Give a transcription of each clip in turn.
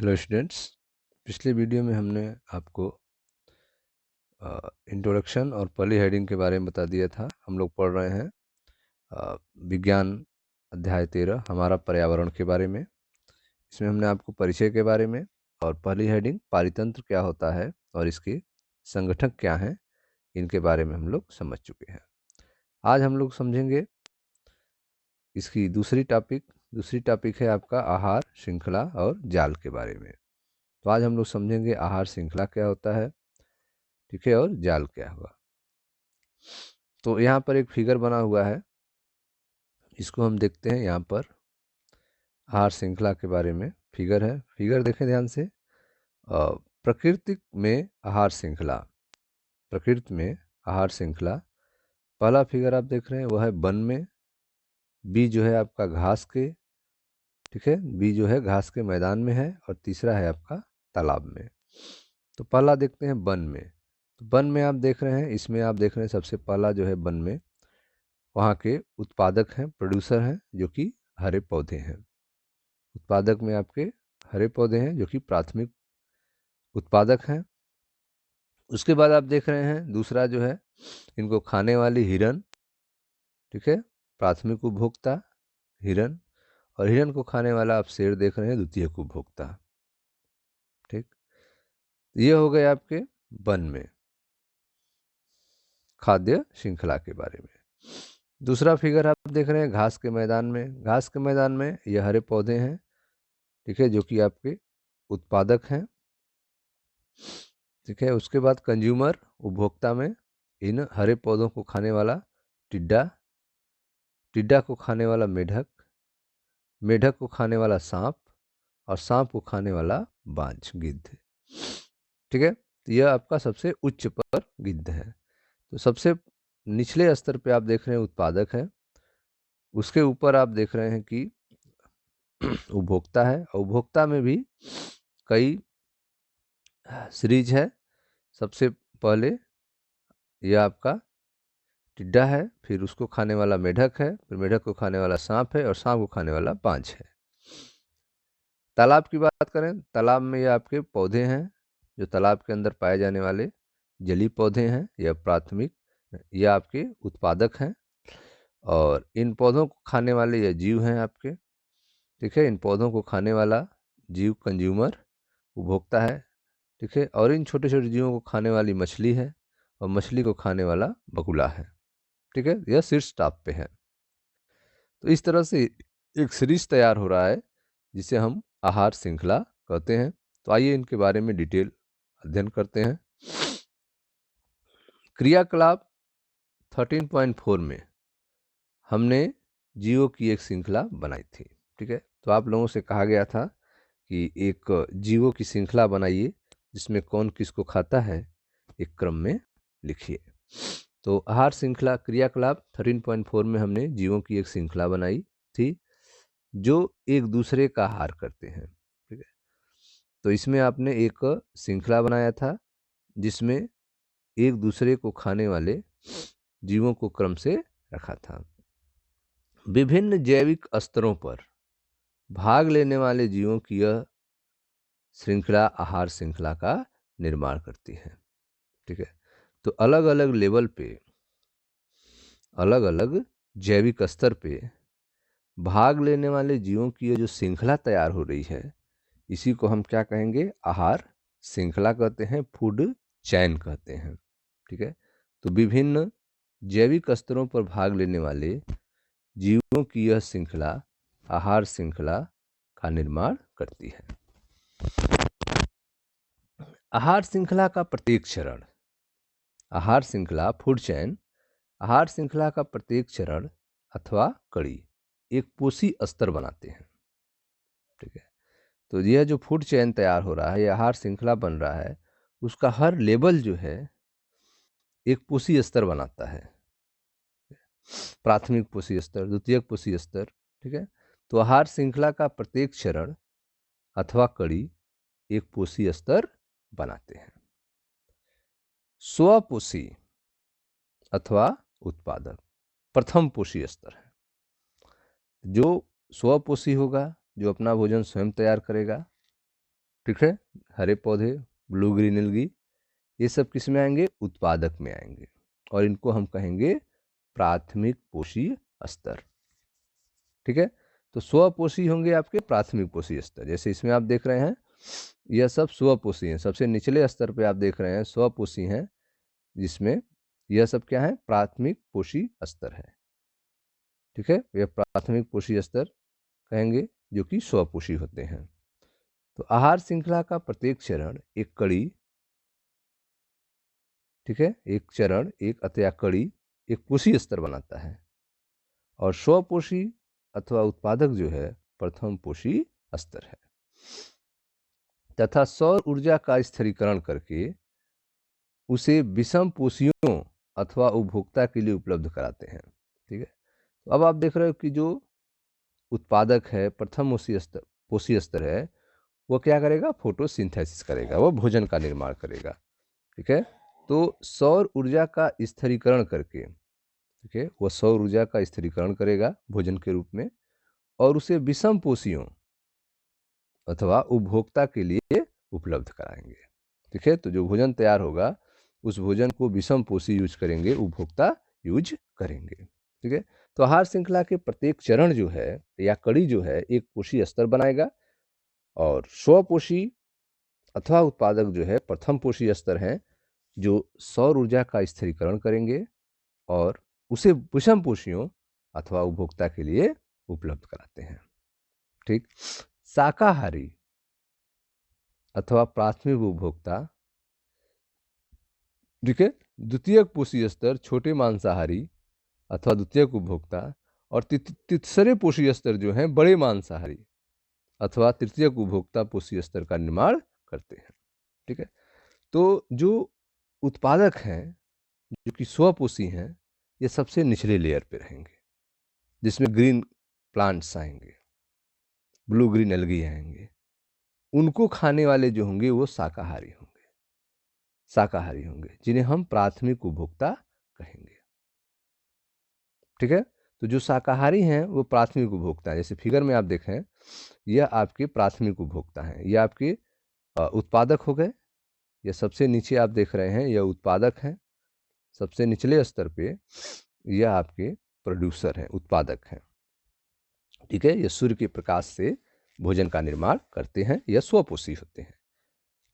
Hello students, पिछले video में हमने आपको इंट्रोडक्शन और पॉली हेडिंग के बारे में बता दिया था। हम लोग पढ़ रहे हैं विज्ञान अध्याय 13 हमारा पर्यावरण के बारे में। इसमें हमने आपको परिचय के बारे में और पॉली हेडिंग पारितंत्र क्या होता है और इसके संगठक क्या हैं, इनके बारे में हम लोग समझ चुके हैं। आज हम लोग समझेंगे इसकी दूसरी टॉपिक है आपका आहार श्रृंखला और जाल के बारे में। तो आज हम लोग समझेंगे आहार श्रृंखला क्या होता है, ठीक है, और जाल क्या होगा। तो यहाँ पर एक फिगर बना हुआ है, इसको हम देखते हैं। यहाँ पर आहार श्रृंखला के बारे में फिगर है। फिगर देखें ध्यान से। प्रकृति में आहार श्रृंखला, प्रकृति में आहार श्रृंखला। पहला फिगर आप देख रहे हैं वह है वन में, बी जो है आपका घास के, ठीक है, बी जो है घास के मैदान में है, और तीसरा है आपका तालाब में। तो पहला देखते हैं वन में। तो वन में आप देख रहे हैं, इसमें आप देख रहे हैं सबसे पहला जो है वन में वहाँ के उत्पादक हैं, प्रोड्यूसर हैं, जो कि हरे पौधे हैं। उत्पादक में आपके हरे पौधे हैं जो कि प्राथमिक उत्पादक हैं। उसके बाद आप देख रहे हैं दूसरा जो है इनको खाने वाली हिरन, ठीक है, प्राथमिक उपभोक्ता हिरन, और हिरन को खाने वाला आप शेर देख रहे हैं, द्वितीयक उपभोक्ता। ठीक, ये हो गए आपके वन में खाद्य श्रृंखला के बारे में। दूसरा फिगर आप देख रहे हैं घास के मैदान में। घास के मैदान में ये हरे पौधे हैं, ठीक है, जो कि आपके उत्पादक हैं, ठीक है। उसके बाद कंज्यूमर उपभोक्ता में इन हरे पौधों को खाने वाला टिड्डा, टिड्डा को खाने वाला मेढक, मेढक को खाने वाला सांप, और सांप को खाने वाला बाज, गिद्ध, ठीक है। तो यह आपका सबसे उच्च पर गिद्ध है। तो सबसे निचले स्तर पे आप देख रहे हैं उत्पादक है, उसके ऊपर आप देख रहे हैं कि उपभोक्ता है, और उपभोक्ता में भी कई सीरीज है। सबसे पहले यह आपका टिड्डा है, फिर उसको खाने वाला मेढक है, फिर मेढक को खाने वाला सांप है, और सांप को खाने वाला बाज है। तालाब की बात करें, तालाब में ये आपके पौधे हैं जो तालाब के अंदर पाए जाने वाले जलीय पौधे हैं, यह प्राथमिक, ये आपके उत्पादक हैं, और इन पौधों को खाने वाले ये जीव हैं आपके, ठीक है। इन पौधों को खाने वाला जीव कंज्यूमर उपभोक्ता है, ठीक है, और इन छोटे छोटे जीवों को खाने वाली मछली है, और मछली को खाने वाला बगुला है, ठीक है। यह शीर्ष टॉप पे है। तो इस तरह से एक सीरीज तैयार हो रहा है जिसे हम आहार श्रृंखला कहते हैं। तो आइए इनके बारे में डिटेल अध्ययन करते हैं। क्रियाकलाप 13.4 में हमने जीवों की एक श्रृंखला बनाई थी, ठीक है। तो आप लोगों से कहा गया था कि एक जीवों की श्रृंखला बनाइए जिसमें कौन किसको खाता है, एक क्रम में लिखिए। तो आहार श्रृंखला क्रियाकलाप 13.4 में हमने जीवों की एक श्रृंखला बनाई थी जो एक दूसरे का आहार करते हैं, ठीक है। तो इसमें आपने एक श्रृंखला बनाया था जिसमें एक दूसरे को खाने वाले जीवों को क्रम से रखा था। विभिन्न जैविक स्तरों पर भाग लेने वाले जीवों की यह श्रृंखला आहार श्रृंखला का निर्माण करती है, ठीक है। तो अलग अलग लेवल पे, अलग अलग जैविक स्तर पे भाग लेने वाले जीवों की ये जो श्रृंखला तैयार हो रही है, इसी को हम क्या कहेंगे, आहार श्रृंखला कहते हैं, फूड चैन कहते हैं, ठीक है। तो विभिन्न जैविक स्तरों पर भाग लेने वाले जीवों की यह श्रृंखला आहार श्रृंखला का निर्माण करती है। आहार श्रृंखला का प्रत्येक चरण, आहार श्रृंखला फूड चैन, आहार श्रृंखला का प्रत्येक चरण अथवा कड़ी एक पोषी स्तर बनाते हैं, ठीक है। तो यह जो फूड चैन तैयार हो रहा है, यह आहार श्रृंखला बन रहा है, उसका हर लेवल जो है एक पोषी स्तर बनाता है। प्राथमिक पोषी स्तर, द्वितीयक पोषी स्तर, ठीक है। तो आहार श्रृंखला का प्रत्येक चरण अथवा कड़ी एक पोषी स्तर बनाते हैं। स्वपोषी अथवा उत्पादक प्रथम पोषी स्तर है। जो स्वपोषी होगा, जो अपना भोजन स्वयं तैयार करेगा, ठीक है। हरे पौधे, ब्लू ग्रीन एल्गी, ये सब किस में आएंगे? उत्पादक में आएंगे, और इनको हम कहेंगे प्राथमिक पोषी स्तर। ठीक है। तो स्वपोषी होंगे आपके प्राथमिक पोषी स्तर। जैसे इसमें आप देख रहे हैं यह सब स्वपोषी हैं। सबसे निचले स्तर पे आप देख रहे हैं स्वपोषी हैं, जिसमें यह सब क्या है? प्राथमिक पोषी स्तर है। ठीक है, यह प्राथमिक पोषी स्तर कहेंगे, जो कि स्वपोषी होते हैं। तो आहार श्रृंखला का प्रत्येक चरण एक कड़ी, ठीक है, एक चरण, एक अथवा कड़ी एक पोषी स्तर बनाता है, और स्वपोषी अथवा उत्पादक जो है प्रथम पोषी स्तर है, तथा सौर ऊर्जा का स्थिरीकरण करके उसे विषम पोषियों अथवा उपभोक्ता के लिए उपलब्ध कराते हैं। ठीक है। तो अब आप देख रहे हो कि जो उत्पादक है, प्रथम पोषी स्तर है, वो क्या करेगा? फोटोसिंथेसिस करेगा, वो भोजन का निर्माण करेगा। ठीक है। तो सौर ऊर्जा का स्थिरीकरण करके, ठीक है, वो सौर ऊर्जा का स्थिरीकरण करेगा भोजन के रूप में, और उसे विषम पोषियों अथवा उपभोक्ता के लिए उपलब्ध कराएंगे। ठीक है। तो जो भोजन तैयार होगा उस भोजन को विषम पोषी यूज करेंगे, उपभोक्ता यूज करेंगे। ठीक है। तो आहार श्रृंखला के प्रत्येक चरण जो है या कड़ी जो है एक पोषी स्तर बनाएगा, और स्वपोषी अथवा उत्पादक जो है प्रथम पोषी स्तर है, जो सौर ऊर्जा का स्थिरीकरण करेंगे और उसे विषम पोषियों अथवा उपभोक्ता के लिए उपलब्ध कराते हैं। ठीक। शाकाहारी अथवा प्राथमिक उपभोक्ता, ठीक है, द्वितीयक पोषी स्तर छोटे मांसाहारी अथवा द्वितीयक उपभोक्ता, और तीसरे पोषी स्तर जो हैं बड़े मांसाहारी अथवा तृतीयक उपभोक्ता पोषी स्तर का निर्माण करते हैं। ठीक है। तो जो उत्पादक हैं, जो कि स्वपोषी हैं, ये सबसे निचले लेयर पे रहेंगे, जिसमें ग्रीन प्लांट्स आएंगे, ब्लू ग्रीन एल्गी आएंगे। उनको खाने वाले जो होंगे वो शाकाहारी होंगे, जिन्हें हम प्राथमिक उपभोक्ता कहेंगे। ठीक है। तो जो शाकाहारी हैं वो प्राथमिक उपभोक्ता हैं। जैसे फिगर में आप देखें, यह आपके प्राथमिक उपभोक्ता हैं, यह आपके उत्पादक हो गए। यह सबसे नीचे आप देख रहे हैं, यह उत्पादक हैं। सबसे निचले स्तर पे यह आपके प्रोड्यूसर हैं, उत्पादक हैं। ठीक है। यह सूर्य के प्रकाश से भोजन का निर्माण करते हैं, यह स्वपोषी होते हैं।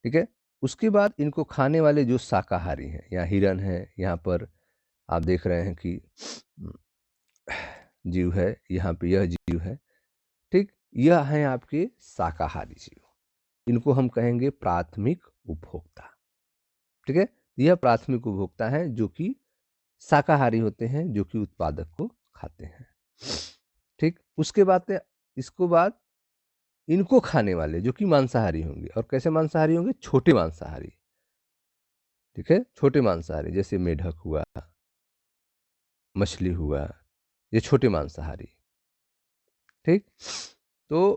ठीक है। उसके बाद इनको खाने वाले जो शाकाहारी हैं, यहाँ हिरन है, यहाँ पर आप देख रहे हैं कि जीव है, यहाँ पे यह जीव है। ठीक। यह है आपके शाकाहारी जीव, इनको हम कहेंगे प्राथमिक उपभोक्ता। ठीक है। यह प्राथमिक उपभोक्ता है जो कि शाकाहारी होते हैं, जो कि उत्पादक को खाते हैं। ठीक। उसके बाद इनको खाने वाले जो कि मांसाहारी होंगे, और कैसे मांसाहारी होंगे? छोटे मांसाहारी। ठीक है। छोटे मांसाहारी जैसे मेढक हुआ, मछली हुआ, ये छोटे मांसाहारी। ठीक। तो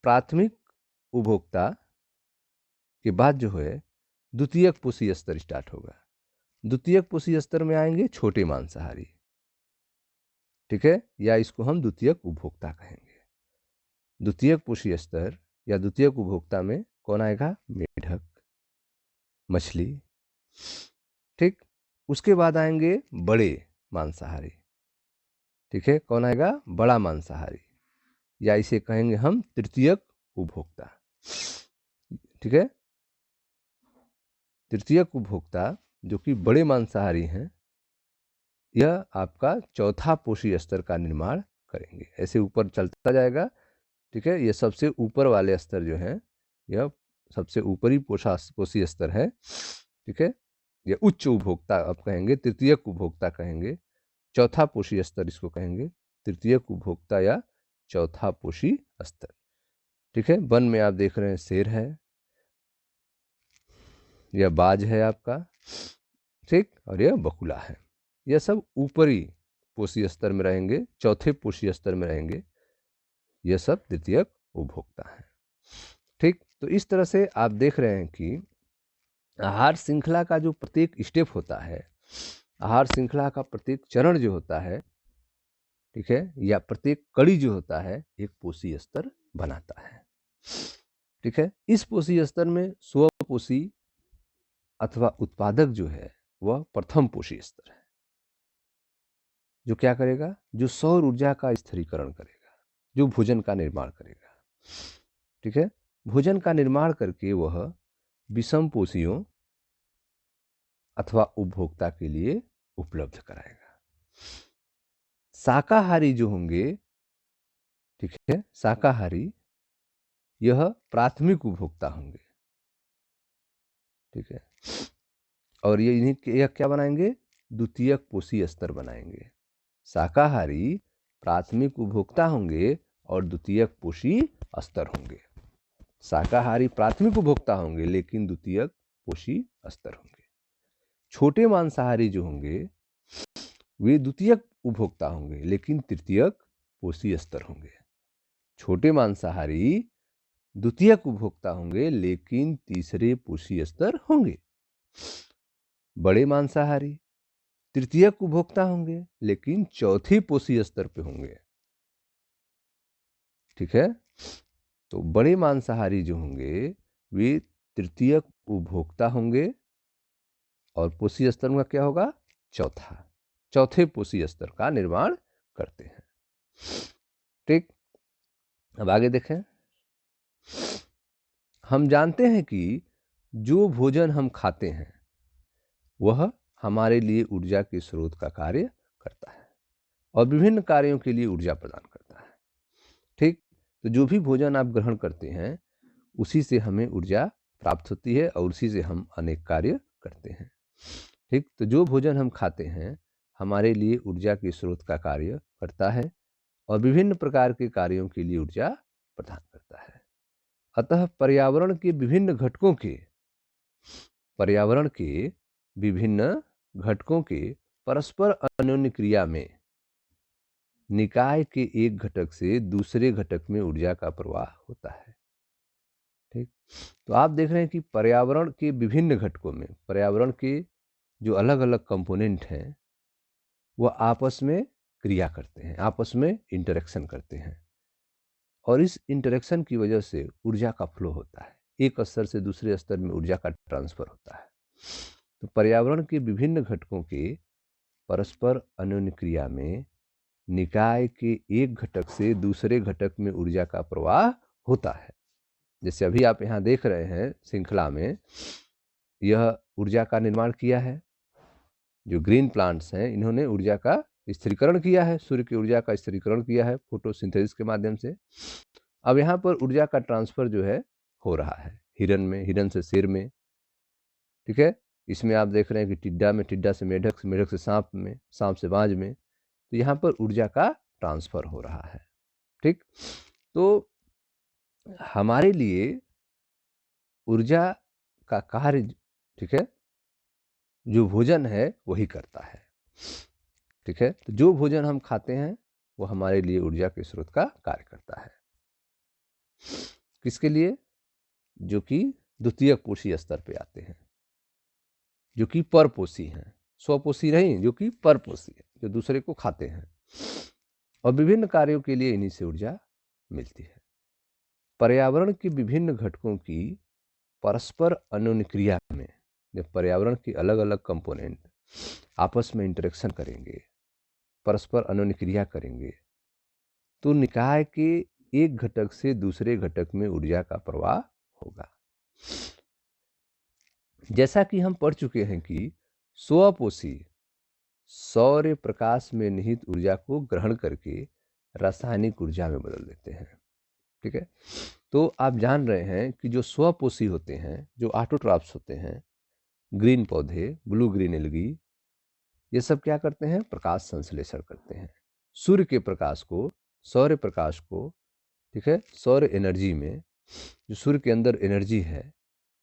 प्राथमिक उपभोक्ता के बाद जो है द्वितीयक पोषी स्तर स्टार्ट होगा। द्वितीयक पोषी स्तर में आएंगे छोटे मांसाहारी। ठीक है। या इसको हम द्वितीयक उपभोक्ता कहेंगे। द्वितीयक पोषी स्तर या द्वितीयक उपभोक्ता में कौन आएगा? मेढक, मछली। ठीक। उसके बाद आएंगे बड़े मांसाहारी। ठीक है। कौन आएगा? बड़ा मांसाहारी, या इसे कहेंगे हम तृतीयक उपभोक्ता। ठीक है। तृतीयक उपभोक्ता जो कि बड़े मांसाहारी हैं, यह आपका चौथा पोषी स्तर का निर्माण करेंगे। ऐसे ऊपर चलता जाएगा। ठीक है। ये सबसे ऊपर वाले स्तर जो हैं, यह सबसे ऊपरी पोषी स्तर है। ठीक है। ये उच्च उपभोक्ता आप कहेंगे, तृतीयक उपभोक्ता कहेंगे। चौथा पोषी स्तर इसको कहेंगे, तृतीयक उपभोक्ता या चौथा पोषी स्तर। ठीक है। वन में आप देख रहे हैं शेर है, यह बाज है आपका। ठीक। और यह बकुला है। यह सब ऊपरी पोषी स्तर में रहेंगे, चौथे पोषी स्तर में रहेंगे। यह सब द्वितीयक उपभोक्ता है। ठीक। तो इस तरह से आप देख रहे हैं कि आहार श्रृंखला का जो प्रत्येक स्टेप होता है, आहार श्रृंखला का प्रत्येक चरण जो होता है, ठीक है, या प्रत्येक कड़ी जो होता है, एक पोषी स्तर बनाता है। ठीक है। इस पोषी स्तर में स्वपोषी अथवा उत्पादक जो है वह प्रथम पोषी स्तर है, जो क्या करेगा, जो सौर ऊर्जा का स्थिरीकरण करेगा, जो भोजन का निर्माण करेगा। ठीक है। भोजन का निर्माण करके वह विषम पोषियों अथवा उपभोक्ता के लिए उपलब्ध कराएगा। शाकाहारी जो होंगे, ठीक है, शाकाहारी यह प्राथमिक उपभोक्ता होंगे। ठीक है। और ये यह क्या बनाएंगे, द्वितीयक पोषी स्तर बनाएंगे। शाकाहारी प्राथमिक उपभोक्ता होंगे और द्वितीयक पोषी स्तर होंगे। शाकाहारी प्राथमिक उपभोक्ता होंगे लेकिन द्वितीयक पोषी स्तर होंगे। छोटे मांसाहारी जो होंगे वे द्वितीयक उपभोक्ता होंगे लेकिन तृतीयक पोषी स्तर होंगे। छोटे मांसाहारी द्वितीयक उपभोक्ता होंगे लेकिन तीसरे पोषी स्तर होंगे। बड़े मांसाहारी तृतीयक उपभोक्ता होंगे लेकिन चौथे पोषी स्तर पे होंगे। ठीक है। तो बड़े मांसाहारी जो होंगे वे तृतीयक उपभोक्ता होंगे और पोषी स्तर में क्या होगा, चौथे पोषी स्तर का निर्माण करते हैं। ठीक। अब आगे देखें। हम जानते हैं कि जो भोजन हम खाते हैं वह हमारे लिए ऊर्जा के स्रोत का कार्य करता है और विभिन्न कार्यों के लिए ऊर्जा प्रदान करता है। ठीक। तो जो भी भोजन आप ग्रहण करते हैं उसी से हमें ऊर्जा प्राप्त होती है और उसी से हम अनेक कार्य करते हैं। ठीक। तो जो भोजन हम खाते हैं हमारे लिए ऊर्जा के स्रोत का कार्य करता है और विभिन्न प्रकार के कार्यों के लिए ऊर्जा प्रदान करता है। अतः पर्यावरण के विभिन्न घटकों के परस्पर अन्योन्य क्रिया में निकाय के एक घटक से दूसरे घटक में ऊर्जा का प्रवाह होता है। ठीक। तो आप देख रहे हैं कि पर्यावरण के विभिन्न घटकों में, पर्यावरण के जो अलग अलग कंपोनेंट हैं वह आपस में क्रिया करते हैं, आपस में इंटरेक्शन करते हैं और इस इंटरेक्शन की वजह से ऊर्जा का फ्लो होता है, एक स्तर से दूसरे स्तर में ऊर्जा का ट्रांसफर होता है। तो पर्यावरण के विभिन्न घटकों के परस्पर अन्योन्य क्रिया में निकाय के एक घटक से दूसरे घटक में ऊर्जा का प्रवाह होता है। जैसे अभी आप यहाँ देख रहे हैं श्रृंखला में यह ऊर्जा का निर्माण किया है, जो ग्रीन प्लांट्स हैं इन्होंने ऊर्जा का स्थिरीकरण किया है, सूर्य की ऊर्जा का स्थिरीकरण किया है फोटोसिंथेसिस के माध्यम से। अब यहाँ पर ऊर्जा का ट्रांसफर जो है हो रहा है हिरन में, हिरन से शेर में। ठीक है। इसमें आप देख रहे हैं कि टिड्डा में, टिड्डा से मेढक, मेढक से सांप में, सांप से बाज में, तो यहाँ पर ऊर्जा का ट्रांसफर हो रहा है। ठीक। तो हमारे लिए ऊर्जा का कार्य, ठीक है, जो भोजन है वही करता है। ठीक है। तो जो भोजन हम खाते हैं वो हमारे लिए ऊर्जा के स्रोत का कार्य करता है। किसके लिए, जो कि द्वितीयक पोषी स्तर पे आते हैं, जो कि परपोषी हैं, स्वपोषी नहीं, जो कि परपोषी है, जो दूसरे को खाते हैं और विभिन्न कार्यों के लिए इन्हीं से ऊर्जा मिलती है। पर्यावरण के विभिन्न घटकों की परस्पर अन्योन्य क्रिया में जब पर्यावरण के अलग अलग कंपोनेंट आपस में इंटरेक्शन करेंगे, परस्पर अन्योन्य क्रिया करेंगे, तो निकाय के एक घटक से दूसरे घटक में ऊर्जा का प्रवाह होगा। जैसा कि हम पढ़ चुके हैं कि स्वपोषी सौर्य प्रकाश में निहित ऊर्जा को ग्रहण करके रासायनिक ऊर्जा में बदल देते हैं। ठीक है। तो आप जान रहे हैं कि जो स्वपोषी होते हैं, जो ऑटोट्रॉफ्स होते हैं, ग्रीन पौधे, ब्लू ग्रीन एल्गी, ये सब क्या करते हैं, प्रकाश संश्लेषण करते हैं। सूर्य के प्रकाश को, सौर्य प्रकाश को, ठीक है, सौर्य एनर्जी में, जो सूर्य के अंदर एनर्जी है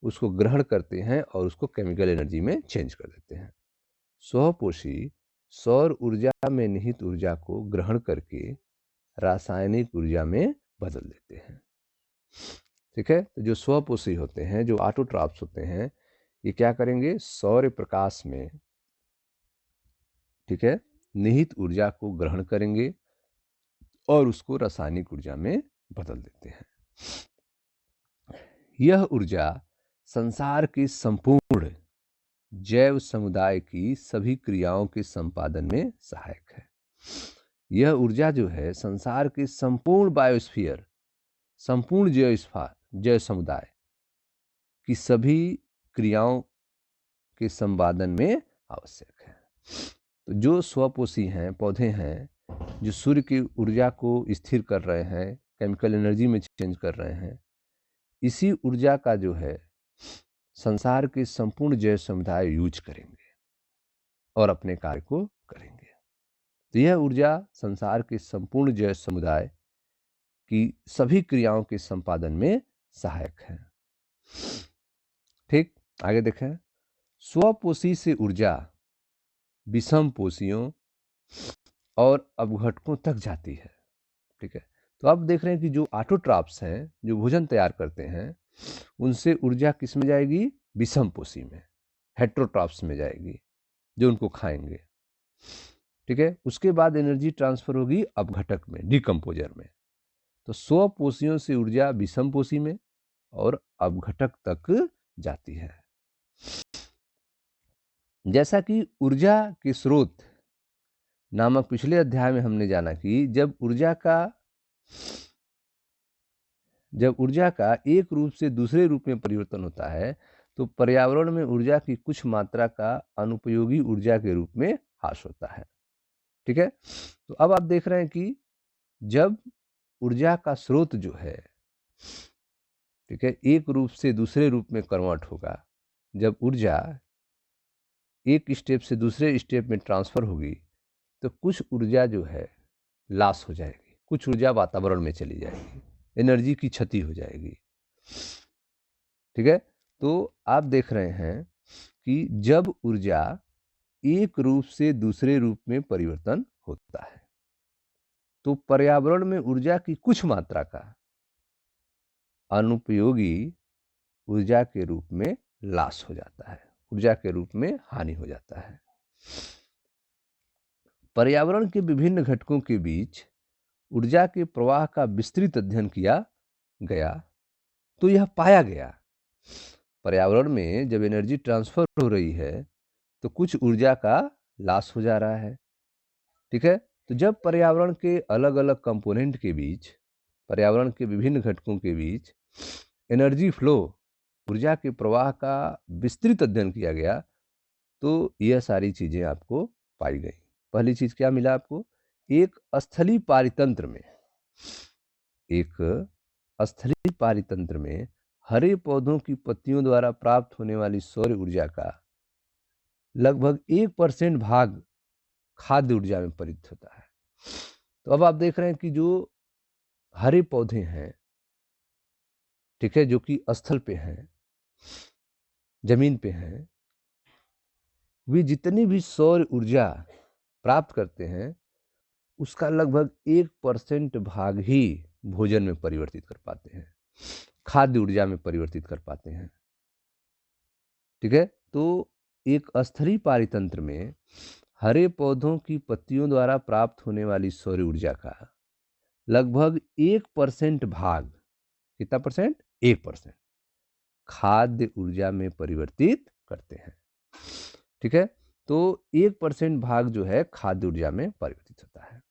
उसको ग्रहण करते हैं और उसको केमिकल एनर्जी में चेंज कर देते हैं। स्वपोषी सौर ऊर्जा में निहित ऊर्जा को ग्रहण करके रासायनिक ऊर्जा में बदल देते हैं। ठीक है। तो जो स्वपोषी होते हैं, जो ऑटोट्रॉफ्स होते हैं, ये क्या करेंगे, सौर्य प्रकाश में, ठीक है, निहित ऊर्जा को ग्रहण करेंगे और उसको रासायनिक ऊर्जा में बदल देते हैं। यह ऊर्जा संसार के संपूर्ण जैव समुदाय की सभी क्रियाओं के संपादन में सहायक है। यह ऊर्जा जो है संसार के संपूर्ण बायोस्फीयर, संपूर्ण जैव समुदाय की सभी क्रियाओं के संपादन में आवश्यक है। तो जो स्वपोषी हैं, पौधे हैं, जो सूर्य की ऊर्जा को स्थिर कर रहे हैं, केमिकल एनर्जी में चेंज कर रहे हैं, इसी ऊर्जा का जो है संसार के संपूर्ण जैव समुदाय यूज करेंगे और अपने कार्य को करेंगे। तो यह ऊर्जा संसार के संपूर्ण जैव समुदाय की सभी क्रियाओं के संपादन में सहायक है। ठीक, आगे देखें। स्वपोषी से ऊर्जा विषम पोषियों और अपघटकों तक जाती है। ठीक है, तो आप देख रहे हैं कि जो ऑटोट्रॉफ्स हैं, जो भोजन तैयार करते हैं, उनसे ऊर्जा किस में जाएगी? विषम पोषी में, हेट्रोट्रॉफ्स में जाएगी, जो उनको खाएंगे। ठीक है, उसके बाद एनर्जी ट्रांसफर होगी अपघटक में, डिकम्पोजर में। तो स्वपोषियों से ऊर्जा विषम पोषी में और अपघटक तक जाती है। जैसा कि ऊर्जा के स्रोत नामक पिछले अध्याय में हमने जाना कि जब ऊर्जा का एक रूप से दूसरे रूप में परिवर्तन होता है तो पर्यावरण में ऊर्जा की कुछ मात्रा का अनुपयोगी ऊर्जा के रूप में ह्रास होता है। ठीक है, तो अब आप देख रहे हैं कि जब ऊर्जा का स्रोत जो है, ठीक है, एक रूप से दूसरे रूप में कन्वर्ट होगा, जब ऊर्जा एक स्टेप से दूसरे स्टेप में ट्रांसफर होगी तो कुछ ऊर्जा जो है लॉस हो जाएगी, कुछ ऊर्जा वातावरण में चली जाएगी, एनर्जी की क्षति हो जाएगी। ठीक है, तो आप देख रहे हैं कि जब ऊर्जा एक रूप से दूसरे रूप में परिवर्तन होता है तो पर्यावरण में ऊर्जा की कुछ मात्रा का अनुपयोगी ऊर्जा के रूप में लॉस हो जाता है, ऊर्जा के रूप में हानि हो जाता है। पर्यावरण के विभिन्न घटकों के बीच ऊर्जा के प्रवाह का विस्तृत अध्ययन किया गया तो यह पाया गया पर्यावरण में जब एनर्जी ट्रांसफर हो रही है तो कुछ ऊर्जा का लॉस हो जा रहा है। ठीक है, तो जब पर्यावरण के अलग अलग कंपोनेंट के बीच, पर्यावरण के विभिन्न घटकों के बीच एनर्जी फ्लो, ऊर्जा के प्रवाह का विस्तृत अध्ययन किया गया तो यह सारी चीजें आपको पाई गई। पहली चीज क्या मिला आपको? एक स्थलीय पारितंत्र में हरे पौधों की पत्तियों द्वारा प्राप्त होने वाली सौर ऊर्जा का लगभग 1% भाग खाद्य ऊर्जा में परिवर्तित होता है। तो अब आप देख रहे हैं कि जो हरे पौधे हैं, ठीक है, जो कि स्थल पे हैं, जमीन पे हैं, वे जितनी भी सौर ऊर्जा प्राप्त करते हैं उसका लगभग 1% भाग ही भोजन में परिवर्तित कर पाते हैं, खाद्य ऊर्जा में परिवर्तित कर पाते हैं। ठीक है, तो एक स्थलीय पारितंत्र में हरे पौधों की पत्तियों द्वारा प्राप्त होने वाली सौर ऊर्जा का लगभग 1% भाग, कितना परसेंट? 1% खाद्य ऊर्जा में परिवर्तित करते हैं। ठीक है, तो 1% भाग जो है खाद्य ऊर्जा में परिवर्तित होता है।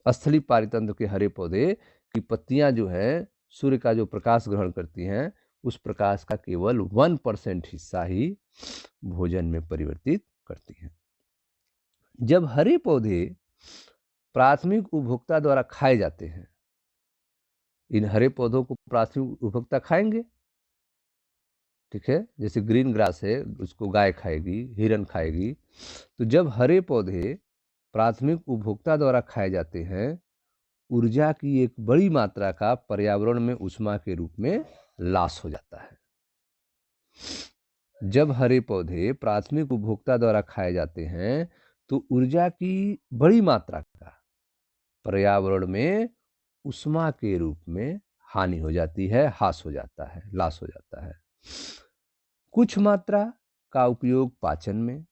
स्थलीय पारितंत्र के हरे पौधे की पत्तियां जो है सूर्य का जो प्रकाश ग्रहण करती हैं उस प्रकाश का केवल 1% हिस्सा ही भोजन में परिवर्तित करती हैं। जब हरे पौधे प्राथमिक उपभोक्ता द्वारा खाए जाते हैं, इन हरे पौधों को प्राथमिक उपभोक्ता खाएंगे। ठीक है, जैसे ग्रीन ग्रास है उसको गाय खाएगी, हिरन खाएगी। तो जब हरे पौधे प्राथमिक उपभोक्ता द्वारा खाए जाते हैं ऊर्जा की एक बड़ी मात्रा का पर्यावरण में ऊष्मा के रूप में लॉस हो जाता है। जब हरे पौधे प्राथमिक उपभोक्ता द्वारा खाए जाते हैं तो ऊर्जा की बड़ी मात्रा का पर्यावरण में ऊष्मा के रूप में हानि हो जाती है, ह्रास हो जाता है, लॉस हो जाता है। कुछ मात्रा का उपयोग पाचन में,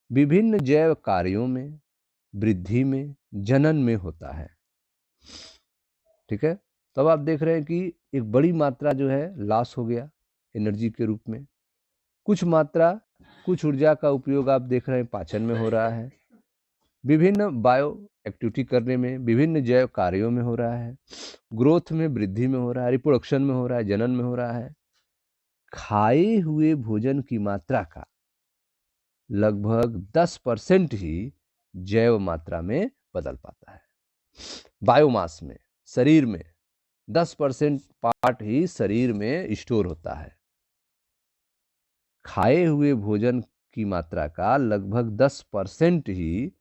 विभिन्न जैव कार्यों में, वृद्धि में, जनन में होता है। ठीक है, तो अब आप देख रहे हैं कि एक बड़ी मात्रा जो है लॉस हो गया एनर्जी के रूप में। कुछ ऊर्जा का उपयोग आप देख रहे हैं पाचन में हो रहा है, विभिन्न बायो एक्टिविटी करने में, विभिन्न जैव कार्यों में हो रहा है, ग्रोथ में, वृद्धि में हो रहा है, रिप्रोडक्शन में हो रहा है, जनन में हो रहा है। खाए हुए भोजन की मात्रा का लगभग 10% ही जैव मात्रा में बदल पाता है। बायोमास में, शरीर में 10% पार्ट ही शरीर में स्टोर होता है। खाए हुए भोजन की मात्रा का लगभग 10% ही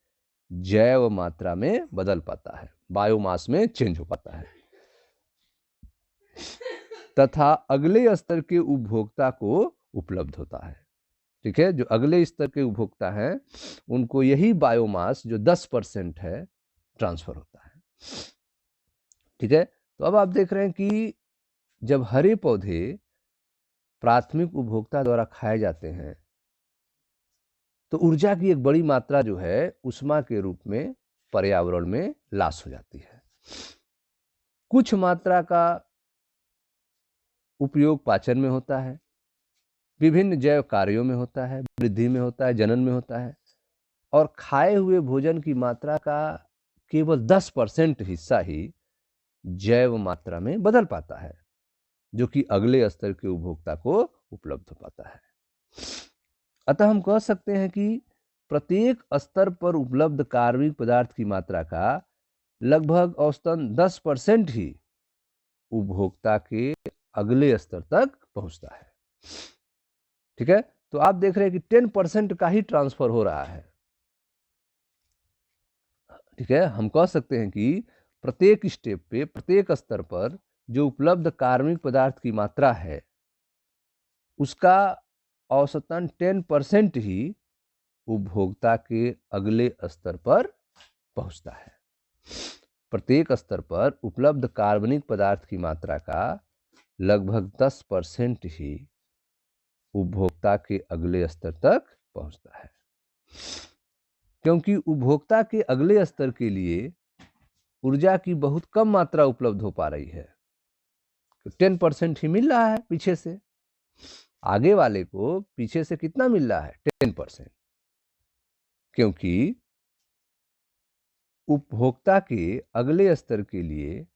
जैव मात्रा में बदल पाता है, बायोमास में चेंज हो पाता है, तथा अगले स्तर के उपभोक्ता को उपलब्ध होता है। ठीक है, जो अगले स्तर के उपभोक्ता हैं उनको यही बायोमास जो 10% है ट्रांसफर होता है। ठीक है, तो अब आप देख रहे हैं कि जब हरे पौधे प्राथमिक उपभोक्ता द्वारा खाए जाते हैं तो ऊर्जा की एक बड़ी मात्रा जो है ऊष्मा के रूप में पर्यावरण में लॉस हो जाती है। कुछ मात्रा का उपयोग पाचन में होता है, विभिन्न जैव कार्यों में होता है, वृद्धि में होता है, जनन में होता है, और खाए हुए भोजन की मात्रा का केवल 10% हिस्सा ही जैव मात्रा में बदल पाता है, जो कि अगले स्तर के उपभोक्ता को उपलब्ध हो पाता है। अतः हम कह सकते हैं कि प्रत्येक स्तर पर उपलब्ध कार्बनिक पदार्थ की मात्रा का लगभग औसतन 10% ही उपभोक्ता के अगले स्तर तक पहुंचता है। ठीक है, तो आप देख रहे हैं कि 10% का ही ट्रांसफर हो रहा है। ठीक है, हम कह सकते हैं कि प्रत्येक स्टेप पे, प्रत्येक स्तर पर जो उपलब्ध कार्बनिक पदार्थ की मात्रा है उसका औसतन 10% ही उपभोक्ता के अगले स्तर पर पहुंचता है। प्रत्येक स्तर पर उपलब्ध कार्बनिक पदार्थ की मात्रा का लगभग 10% ही उपभोक्ता के अगले स्तर तक पहुंचता है, क्योंकि उपभोक्ता के अगले स्तर के लिए ऊर्जा की बहुत कम मात्रा उपलब्ध हो पा रही है। 10% ही मिल रहा है पीछे से, आगे वाले को पीछे से कितना मिल रहा है? 10%, क्योंकि उपभोक्ता के अगले स्तर के लिए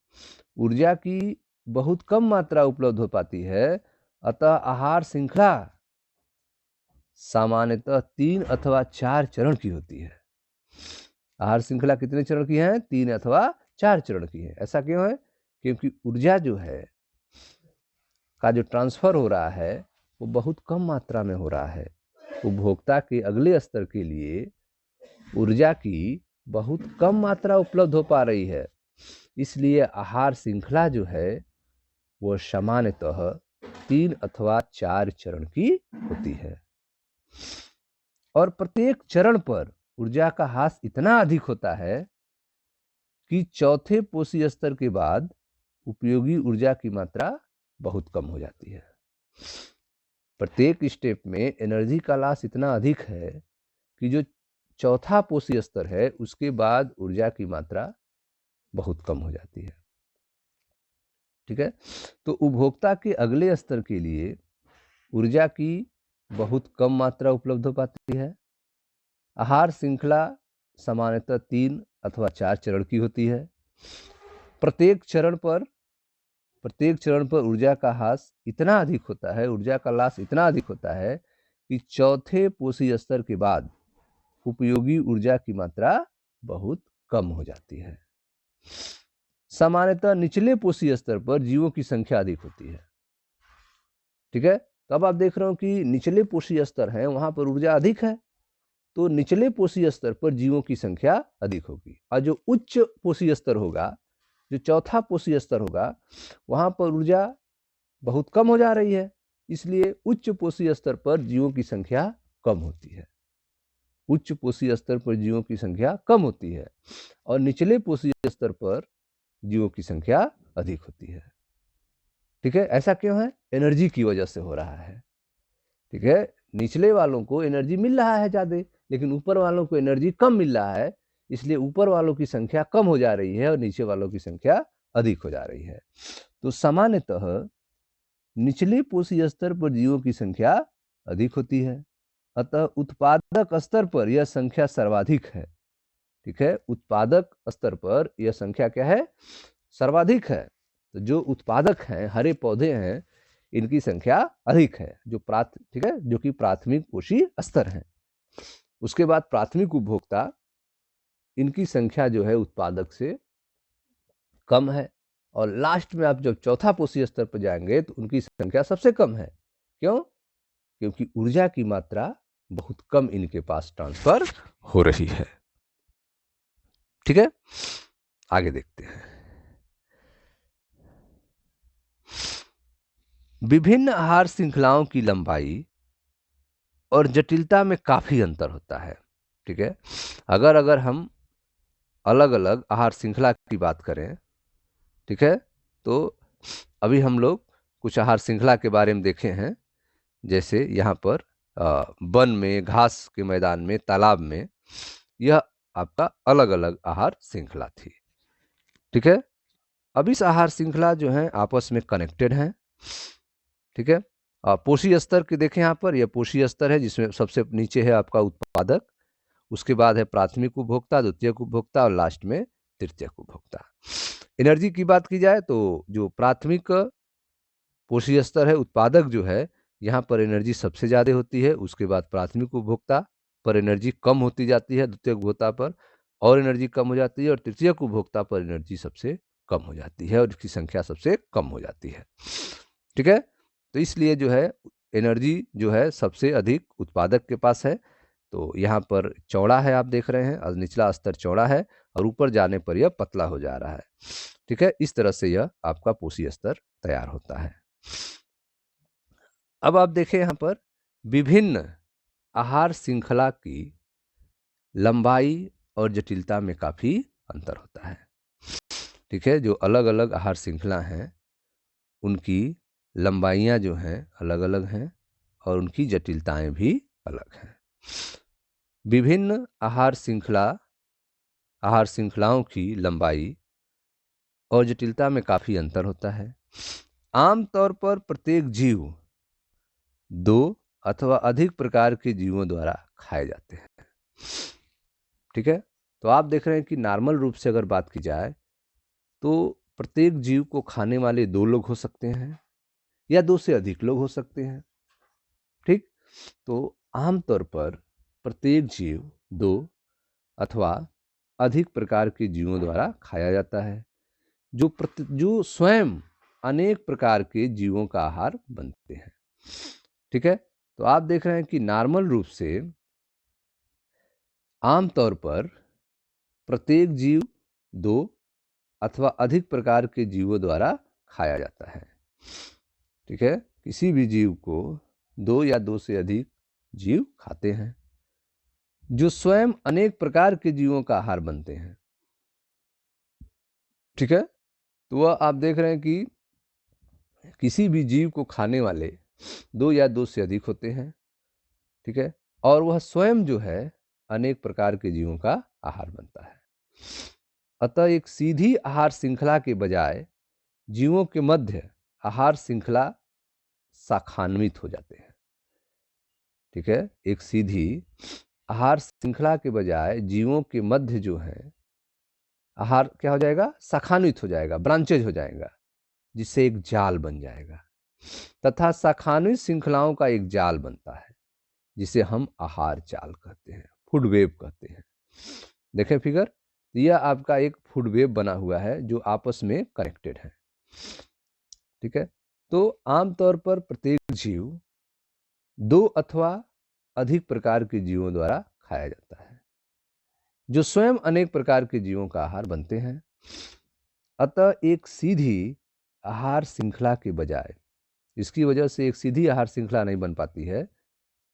ऊर्जा की बहुत कम मात्रा उपलब्ध हो पाती है। अतः आहार श्रृंखला सामान्यतः 3 अथवा 4 चरण की होती है। आहार श्रृंखला कितने चरण की है? 3 अथवा 4 चरण की है। ऐसा क्यों है? क्योंकि ऊर्जा जो है का जो ट्रांसफर हो रहा है वो बहुत कम मात्रा में हो रहा है। उपभोक्ता के अगले स्तर के लिए ऊर्जा की बहुत कम मात्रा उपलब्ध हो पा रही है, इसलिए आहार श्रृंखला जो है वो सामान्यतः 3 अथवा 4 चरण की होती है, और प्रत्येक चरण पर ऊर्जा का ह्रास इतना अधिक होता है कि चौथे पोषी स्तर के बाद उपयोगी ऊर्जा की मात्रा बहुत कम हो जाती है। प्रत्येक स्टेप में एनर्जी का लॉस इतना अधिक है कि जो चौथा पोषी स्तर है उसके बाद ऊर्जा की मात्रा बहुत कम हो जाती है। ठीक है, तो उपभोक्ता के अगले स्तर के लिए ऊर्जा की बहुत कम मात्रा उपलब्ध हो पाती है। आहार श्रृंखला सामान्यतः 3 अथवा 4 चरण की होती है। प्रत्येक चरण पर ऊर्जा का ह्रास इतना अधिक होता है, ऊर्जा का लॉस इतना अधिक होता है कि चौथे पोषी स्तर के बाद उपयोगी ऊर्जा की मात्रा बहुत कम हो जाती है। सामान्यतः निचले पोषी स्तर पर जीवों की संख्या अधिक होती है। ठीक है, तो अब आप देख रहे हो कि निचले पोषी स्तर है वहां पर ऊर्जा अधिक है, तो निचले पोषी स्तर पर जीवों की संख्या अधिक होगी, और जो उच्च पोषी स्तर होगा, जो चौथा पोषी स्तर होगा, वहां पर ऊर्जा बहुत कम हो जा रही है, इसलिए उच्च पोषी स्तर पर जीवों की संख्या कम होती है। उच्च पोषी स्तर पर जीवों की संख्या कम होती है और निचले पोषी स्तर पर जीवों की संख्या अधिक होती है। ठीक है, ऐसा क्यों है? एनर्जी की वजह से हो रहा है। ठीक है, निचले वालों को एनर्जी मिल रहा है ज्यादा, लेकिन ऊपर वालों को एनर्जी कम मिल रहा है, इसलिए ऊपर वालों की संख्या कम हो जा रही है और नीचे वालों की संख्या अधिक हो जा रही है। तो सामान्यतः निचले पोषी स्तर पर जीवों की संख्या अधिक होती है, अतः उत्पादक स्तर पर यह संख्या सर्वाधिक है। ठीक है, उत्पादक स्तर पर यह संख्या क्या है? सर्वाधिक है। तो जो उत्पादक हैं, हरे पौधे हैं, इनकी संख्या अधिक है, ठीक है, जो कि प्राथमिक पोषी स्तर है। उसके बाद प्राथमिक उपभोक्ता, इनकी संख्या जो है उत्पादक से कम है। और लास्ट में आप जब चौथा पोषी स्तर पर जाएंगे तो उनकी संख्या सबसे कम है। क्यों? क्योंकि ऊर्जा की मात्रा बहुत कम इनके पास ट्रांसफर हो रही है। ठीक है, आगे देखते हैं। विभिन्न आहार श्रृंखलाओं की लंबाई और जटिलता में काफी अंतर होता है। ठीक है, अगर हम अलग अलग आहार श्रृंखला की बात करें, ठीक है, तो अभी हम लोग कुछ आहार श्रृंखला के बारे में देखे हैं। जैसे यहाँ पर वन में, घास के मैदान में, तालाब में, यह आपका अलग अलग आहार श्रृंखला थी। ठीक है, अब इस आहार श्रृंखला जो है आपस में कनेक्टेड हैं। ठीक है, पोषी स्तर के देखें, यहाँ पर यह पोषी स्तर है जिसमें सबसे नीचे है आपका उत्पादक, उसके बाद है प्राथमिक उपभोक्ता, द्वितीयक उपभोक्ता और लास्ट में तृतीयक उपभोक्ता। एनर्जी की बात की जाए तो जो प्राथमिक पोषी स्तर है, उत्पादक जो है, यहाँ पर एनर्जी सबसे ज़्यादा होती है। उसके बाद प्राथमिक उपभोक्ता पर एनर्जी कम होती जाती है, द्वितीयक उपभोक्ता पर और एनर्जी कम हो जाती है, और तृतीयक उपभोक्ता पर एनर्जी सबसे कम हो जाती है और इसकी संख्या सबसे कम हो जाती है। ठीक है, तो इसलिए जो है एनर्जी जो है सबसे अधिक उत्पादक के पास है। तो यहाँ पर चौड़ा है, आप देख रहे हैं, और निचला स्तर चौड़ा है और ऊपर जाने पर यह पतला हो जा रहा है। ठीक है, इस तरह से यह आपका पोषी स्तर तैयार होता है। अब आप देखें यहाँ पर विभिन्न आहार श्रृंखला की लंबाई और जटिलता में काफी अंतर होता है। ठीक है, जो अलग अलग आहार श्रृंखला हैं उनकी लंबाइयाँ जो हैं अलग अलग हैं और उनकी जटिलताएं भी अलग हैं। विभिन्न आहार श्रृंखलाओं की लंबाई और जटिलता में काफी अंतर होता है। आमतौर पर प्रत्येक जीव 2 अथवा अधिक प्रकार के जीवों द्वारा खाए जाते हैं। ठीक है, तो आप देख रहे हैं कि नॉर्मल रूप से अगर बात की जाए तो प्रत्येक जीव को खाने वाले 2 लोग हो सकते हैं या 2 से अधिक लोग हो सकते हैं। ठीक, तो आमतौर पर प्रत्येक जीव 2 अथवा अधिक प्रकार के जीवों द्वारा खाया जाता है, जो स्वयं अनेक प्रकार के जीवों का आहार बनते हैं। ठीक है, तो आप देख रहे हैं कि नॉर्मल रूप से आमतौर पर प्रत्येक जीव 2 अथवा अधिक प्रकार के जीवों द्वारा खाया जाता है। ठीक है, किसी भी जीव को 2 या 2 से अधिक जीव खाते हैं जो स्वयं अनेक प्रकार के जीवों का आहार बनते हैं। ठीक है, तो वह आप देख रहे हैं कि किसी भी जीव को खाने वाले 2 या 2 से अधिक होते हैं। ठीक है, और वह स्वयं जो है अनेक प्रकार के जीवों का आहार बनता है। अतः एक सीधी आहार श्रृंखला के बजाय जीवों के मध्य आहार श्रृंखला शाखान्वित हो जाते हैं। ठीक है, एक सीधी आहार श्रृंखला के बजाय जीवों के मध्य जो है आहार क्या हो जाएगा? शाखान्वित हो जाएगा, ब्रांचेज हो जाएगा, जिससे एक जाल बन जाएगा तथा शाखान्वित श्रृंखलाओं का एक जाल बनता है जिसे हम आहार जाल कहते हैं, फूड वेब कहते हैं। देखें फिगर, यह आपका एक फूड वेब बना हुआ है जो आपस में कनेक्टेड है। ठीक है, तो आमतौर पर प्रत्येक जीव 2 अथवा अधिक प्रकार के जीवों द्वारा खाया जाता है जो स्वयं अनेक प्रकार के जीवों का आहार बनते हैं। अतः एक सीधी आहार श्रृंखला के बजाय, इसकी वजह से एक सीधी आहार श्रृंखला नहीं बन पाती है,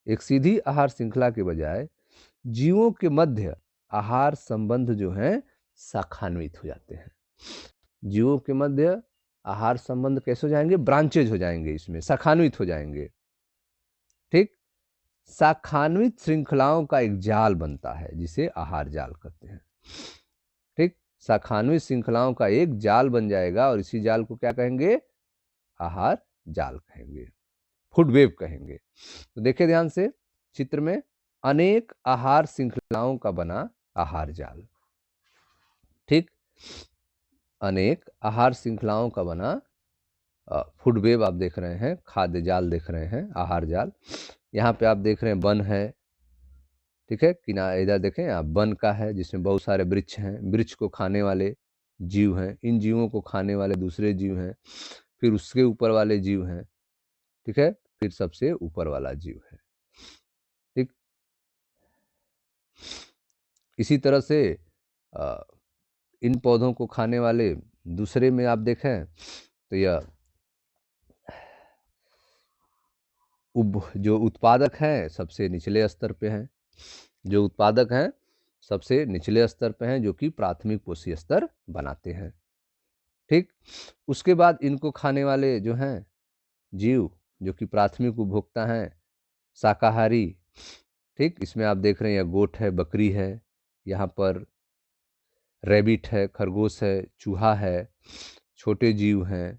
एक सीधी आहार श्रृंखला के बजाय जीवों के मध्य आहार संबंध जो हैं शाखान्वित हो जाते हैं। जीवों के मध्य आहार संबंध कैसे हो जाएंगे? ब्रांचेज हो जाएंगे, इसमें शाखान्वित हो जाएंगे। ठीक, शाखान्वित श्रृंखलाओं का एक जाल बनता है जिसे आहार जाल कहते हैं। ठीक, शाखान्वित श्रृंखलाओं का एक जाल बन जाएगा और इसी जाल को क्या कहेंगे? आहार जाल कहेंगे, फूड वेब कहेंगे। तो देखिए ध्यान से चित्र में, अनेक आहार श्रृंखलाओं का बना आहार जाल, ठीक, अनेक आहार श्रृंखलाओं का बना फूड वेब आप देख रहे हैं, खाद्य जाल देख रहे हैं, आहार जाल। यहाँ पे आप देख रहे हैं वन है, ठीक है, किनारे इधर देखें आप, वन का है जिसमें बहुत सारे वृक्ष हैं, वृक्ष को खाने वाले जीव हैं, इन जीवों को खाने वाले दूसरे जीव हैं, फिर उसके ऊपर वाले जीव हैं, ठीक है, फिर सबसे ऊपर वाला जीव है, ठीक। इसी तरह से इन पौधों को खाने वाले दूसरे में आप देखें तो यह जो उत्पादक हैं सबसे निचले स्तर पे हैं, जो उत्पादक हैं सबसे निचले स्तर पे हैं, जो कि प्राथमिक पोषी स्तर बनाते हैं, ठीक। उसके बाद इनको खाने वाले जो हैं जीव, जो कि प्राथमिक उपभोक्ता हैं, शाकाहारी, ठीक। इसमें आप देख रहे हैं यह गोट है, बकरी है, यहाँ पर रैबिट है, खरगोश है, चूहा है, छोटे जीव हैं,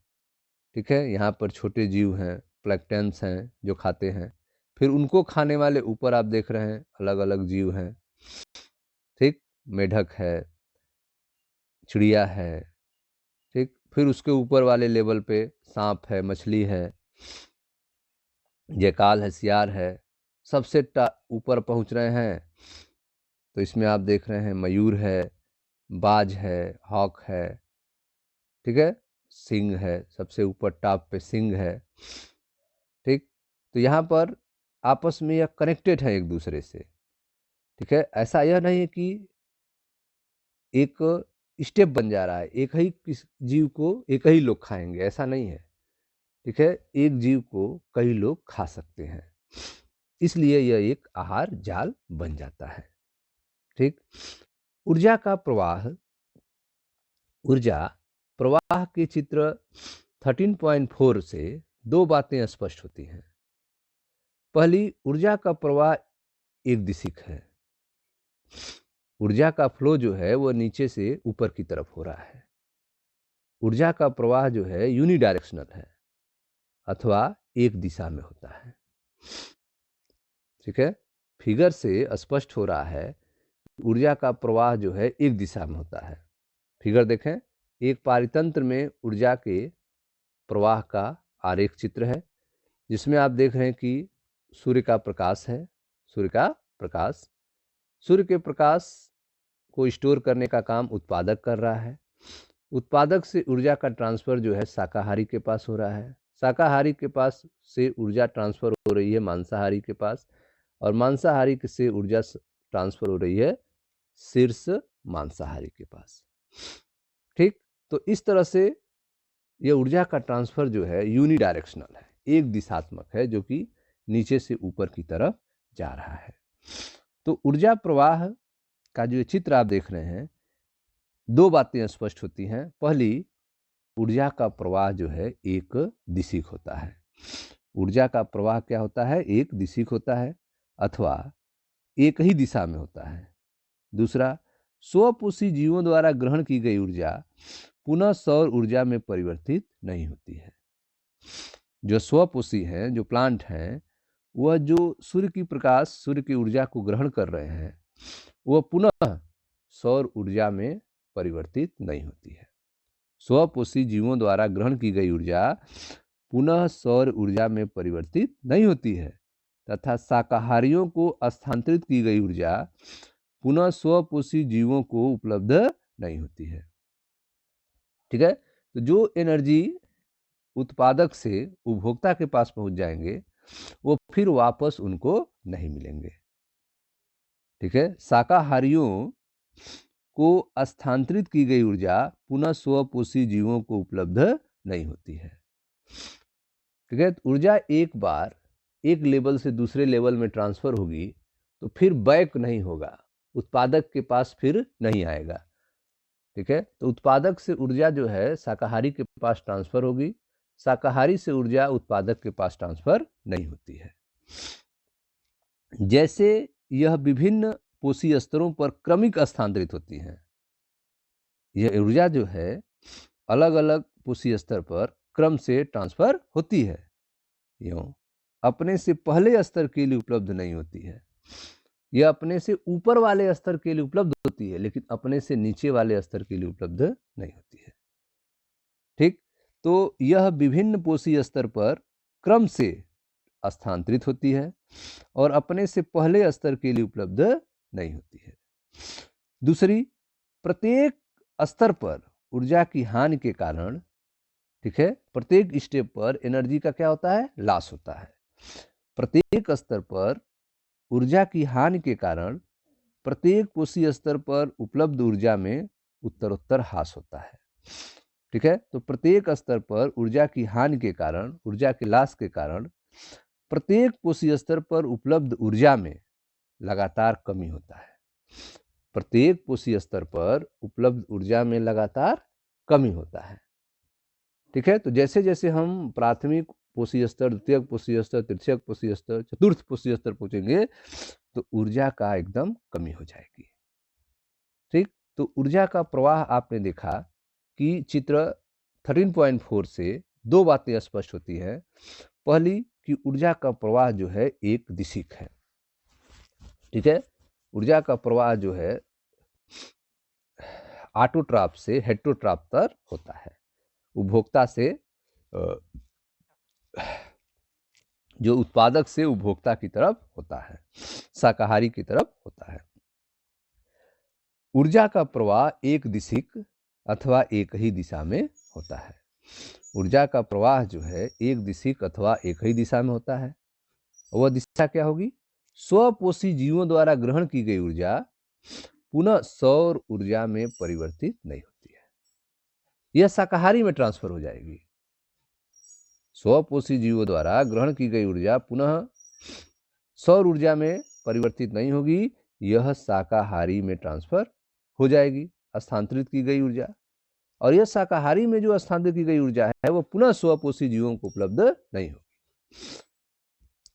ठीक है, यहाँ पर छोटे जीव हैं, प्लैंक्टन्स हैं जो खाते हैं, फिर उनको खाने वाले ऊपर आप देख रहे हैं अलग अलग जीव हैं, ठीक, मेढक है, चिड़िया है, ठीक, फिर उसके ऊपर वाले लेवल पे सांप है, मछली है, जयकाल है, सियार है, सबसे ऊपर पहुंच रहे हैं तो इसमें आप देख रहे हैं मयूर है, बाज है, हॉक है, ठीक है, सिंह है, सबसे ऊपर टॉप पे सिंह है, ठीक। तो यहाँ पर आपस में यह कनेक्टेड है एक दूसरे से, ठीक है, ऐसा यह नहीं है कि एक स्टेप बन जा रहा है, एक ही किस जीव को एक ही लोग खाएंगे, ऐसा नहीं है, ठीक है, एक जीव को कई लोग खा सकते हैं, इसलिए यह एक आहार जाल बन जाता है, ठीक। ऊर्जा का प्रवाह, ऊर्जा प्रवाह के चित्र 13.4 से दो बातें स्पष्ट होती हैं। पहली, ऊर्जा का प्रवाह एक दिशिक है, ऊर्जा का फ्लो जो है वो नीचे से ऊपर की तरफ हो रहा है, ऊर्जा का प्रवाह जो है यूनिडायरेक्शनल है अथवा एक दिशा में होता है, ठीक है। फिगर से स्पष्ट हो रहा है ऊर्जा का प्रवाह जो है एक दिशा में होता है। फिगर देखें, एक पारितंत्र में ऊर्जा के प्रवाह का आरेख चित्र है जिसमें आप देख रहे हैं कि सूर्य का प्रकाश है, सूर्य का प्रकाश, सूर्य के प्रकाश को स्टोर करने का काम उत्पादक कर रहा है, उत्पादक से ऊर्जा का ट्रांसफर जो है शाकाहारी के पास हो रहा है, शाकाहारी के पास से ऊर्जा ट्रांसफर हो रही है मांसाहारी के पास, और मांसाहारी से ऊर्जा ट्रांसफर हो रही है शीर्ष मांसाहारी के पास, ठीक। तो इस तरह से यह ऊर्जा का ट्रांसफर जो है यूनिडायरेक्शनल है, एक दिशात्मक है, जो कि नीचे से ऊपर की तरफ जा रहा है। तो ऊर्जा प्रवाह का जो चित्र आप देख रहे हैं, दो बातें स्पष्ट होती हैं। पहली, ऊर्जा का प्रवाह जो है एक दिशिक होता है, ऊर्जा का प्रवाह क्या होता है, एक दिशिक होता है अथवा एक ही दिशा में होता है। दूसरा, स्वपोषी जीवों द्वारा ग्रहण की गई ऊर्जा पुनः सौर ऊर्जा में परिवर्तित नहीं होती है। जो स्वपोषी हैं, जो प्लांट हैं, वह जो सूर्य की प्रकाश, सूर्य की ऊर्जा को ग्रहण कर रहे हैं, वह पुनः सौर ऊर्जा में परिवर्तित नहीं होती है। स्वपोषी जीवों द्वारा ग्रहण की गई ऊर्जा पुनः सौर ऊर्जा में परिवर्तित नहीं होती है तथा शाकाहारियों को स्थानांतरित की गई ऊर्जा पुनः स्वपोषी जीवों को उपलब्ध नहीं होती है, ठीक है। तो जो एनर्जी उत्पादक से उपभोक्ता के पास पहुंच जाएंगे वो फिर वापस उनको नहीं मिलेंगे, ठीक है। शाकाहारियों को स्थानांतरित की गई ऊर्जा पुनः स्वपोषी जीवों को उपलब्ध नहीं होती है, ठीक है। तो ऊर्जा एक बार एक लेवल से दूसरे लेवल में ट्रांसफर होगी तो फिर बैक नहीं होगा, उत्पादक के पास फिर नहीं आएगा, ठीक है। तो उत्पादक से ऊर्जा जो है शाकाहारी के पास ट्रांसफर होगी, शाकाहारी से ऊर्जा उत्पादक के पास ट्रांसफर नहीं होती है। जैसे यह विभिन्न पोषी स्तरों पर क्रमिक स्थानांतरित होती हैं, यह ऊर्जा जो है अलग अलग कोशीय स्तर पर क्रम से ट्रांसफर होती है, यूं अपने से पहले स्तर के लिए उपलब्ध नहीं होती है। यह अपने से ऊपर वाले स्तर के लिए उपलब्ध होती है, लेकिन अपने से नीचे वाले स्तर के लिए उपलब्ध नहीं होती है। ठीक, तो यह विभिन्न कोशीय स्तर पर क्रम से स्थानांतरित होती है और अपने से पहले स्तर के लिए उपलब्ध नहीं होती है। दूसरी, प्रत्येक स्तर पर ऊर्जा की हानि के कारण, ठीक है, प्रत्येक स्टेप पर एनर्जी का क्या होता है, लॉस होता है। प्रत्येक स्तर पर ऊर्जा की हानि के कारण प्रत्येक कोशीय स्तर पर उपलब्ध ऊर्जा में उत्तरोत्तर ह्रास होता है। ठीक है, तो प्रत्येक स्तर पर ऊर्जा की हानि के कारण, ऊर्जा के लॉस के कारण प्रत्येक कोशीय स्तर पर उपलब्ध ऊर्जा में लगातार कमी होता है। प्रत्येक कोशीय स्तर पर उपलब्ध ऊर्जा में लगातार कमी होता है। ठीक है, तो जैसे जैसे हम प्राथमिक कोशीय स्तर, द्वितीयक कोशीय स्तर, तृतीयक कोशीय स्तर, चतुर्थ कोशीय स्तर पहुंचेंगे तो ऊर्जा का एकदम कमी हो जाएगी। ठीक, तो ऊर्जा का प्रवाह आपने देखा कि चित्र 13.4 से दो बातें स्पष्ट होती हैं। पहली कि ऊर्जा का प्रवाह जो है एक दिशिक है। ठीक है, ऊर्जा का प्रवाह जो है ऑटोट्रॉप से हेटेरोट्रॉप तक होता है। उपभोक्ता से जो उत्पादक से उपभोक्ता की तरफ होता है, शाकाहारी की तरफ होता है। ऊर्जा का प्रवाह एक दिशिक अथवा एक ही दिशा में होता है। ऊर्जा का प्रवाह जो है एक दिशिक अथवा एक ही दिशा में होता है। वह दिशा क्या होगी? स्वपोषी जीवों द्वारा ग्रहण की गई ऊर्जा पुनः सौर ऊर्जा में परिवर्तित नहीं होती है, यह शाकाहारी में ट्रांसफर हो जाएगी। स्वपोषी जीवों द्वारा ग्रहण की गई ऊर्जा पुनः सौर ऊर्जा में परिवर्तित नहीं होगी, यह शाकाहारी में ट्रांसफर हो जाएगी, स्थानांतरित की गई ऊर्जा। और यह शाकाहारी में जो स्थानांतरित की गई ऊर्जा है वह पुनः स्वपोषी जीवों को उपलब्ध नहीं होगी।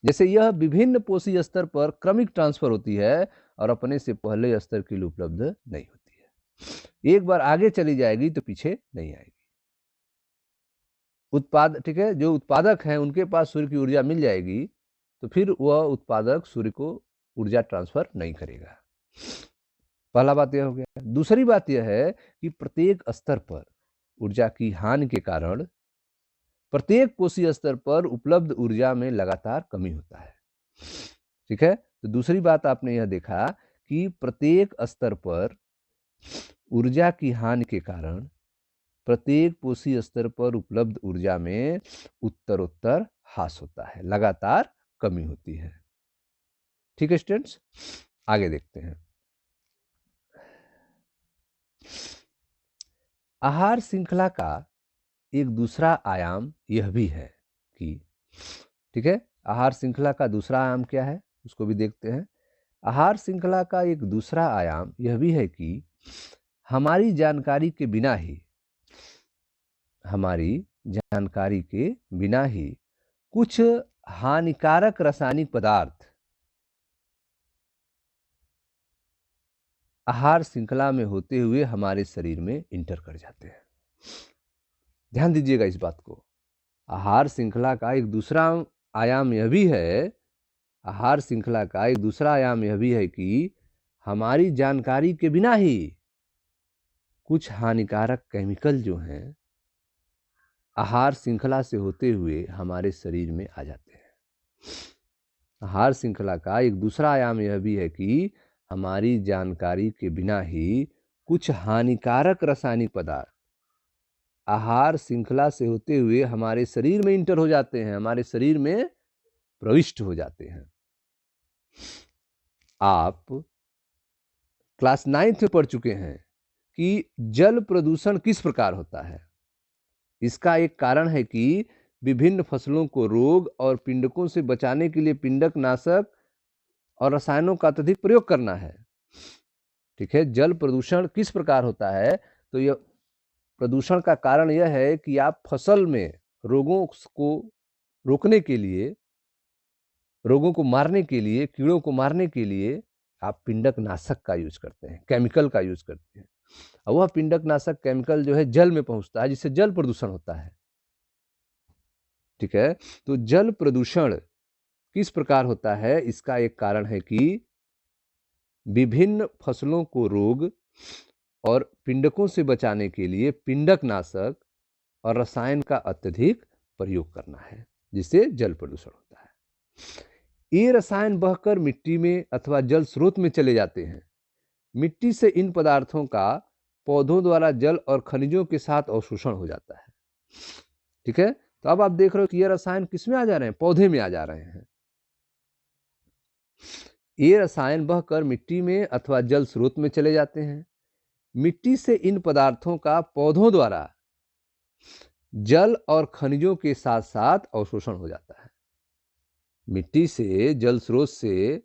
जैसे यह विभिन्न पोषी स्तर पर क्रमिक ट्रांसफर होती है और अपने से पहले स्तर के लिए उपलब्ध नहीं होती है। एक बार आगे चली जाएगी तो पीछे नहीं आएगी। ठीक है, जो उत्पादक हैं उनके पास सूर्य की ऊर्जा मिल जाएगी तो फिर वह उत्पादक सूर्य को ऊर्जा ट्रांसफर नहीं करेगा। पहला बात यह हो गया। दूसरी बात यह है कि प्रत्येक स्तर पर ऊर्जा की हानि के कारण प्रत्येक कोशीय स्तर पर उपलब्ध ऊर्जा में लगातार कमी होता है। ठीक है, तो दूसरी बात आपने यह देखा कि प्रत्येक स्तर पर ऊर्जा की हानि के कारण प्रत्येक कोशीय स्तर पर उपलब्ध ऊर्जा में उत्तरोत्तर ह्रास होता है, लगातार कमी होती है। ठीक है स्टूडेंट्स, आगे देखते हैं। आहार श्रृंखला का एक दूसरा आयाम यह भी है कि, ठीक है, आहार श्रृंखला का दूसरा आयाम क्या है उसको भी देखते हैं। आहार श्रृंखला का एक दूसरा आयाम यह भी है कि हमारी जानकारी के बिना ही कुछ हानिकारक रासायनिक पदार्थ आहार श्रृंखला में होते हुए हमारे शरीर में इंटर कर जाते हैं। ध्यान दीजिएगा इस बात को। आहार श्रृंखला का एक दूसरा आयाम यह भी है, आहार श्रृंखला का एक दूसरा आयाम यह भी है कि हमारी जानकारी के बिना ही कुछ हानिकारक केमिकल जो हैं आहार श्रृंखला से होते हुए हमारे शरीर में आ जाते हैं। आहार श्रृंखला का एक दूसरा आयाम यह भी है कि हमारी जानकारी के बिना ही कुछ हानिकारक रासायनिक पदार्थ आहार श्रृंखला से होते हुए हमारे शरीर में इंटर हो जाते हैं, हमारे शरीर में प्रविष्ट हो जाते हैं। आप क्लास 9th में पढ़ चुके हैं कि जल प्रदूषण किस प्रकार होता है। इसका एक कारण है कि विभिन्न फसलों को रोग और पिंडकों से बचाने के लिए पिंडक नाशक और रसायनों का अत्यधिक प्रयोग करना है। ठीक है, जल प्रदूषण किस प्रकार होता है, तो यह प्रदूषण का कारण यह है कि आप फसल में रोगों को रोकने के लिए, रोगों को मारने के लिए, कीड़ों को मारने के लिए आप पिंडक नाशक का यूज करते हैं, केमिकल का यूज करते हैं। और वह पिंडक नाशक केमिकल जो है जल में पहुंचता है, जिससे जल प्रदूषण होता है। ठीक है, तो जल प्रदूषण किस प्रकार होता है, इसका एक कारण है कि विभिन्न फसलों को रोग और पिंडकों से बचाने के लिए पिंडक नाशक और रसायन का अत्यधिक प्रयोग करना है, जिससे जल प्रदूषण होता है। ये रसायन बहकर मिट्टी में अथवा जल स्रोत में चले जाते हैं। मिट्टी से इन पदार्थों का पौधों द्वारा जल और खनिजों के साथ अवशोषण हो जाता है। ठीक है, तो अब आप देख रहे हो कि ये रसायन किस में आ जा रहे हैं, पौधे में आ जा रहे हैं। ये रसायन बहकर मिट्टी में अथवा जल स्रोत में चले जाते हैं। मिट्टी से इन पदार्थों का पौधों द्वारा जल और खनिजों के साथ साथ अवशोषण हो जाता है। मिट्टी से, जल स्रोत से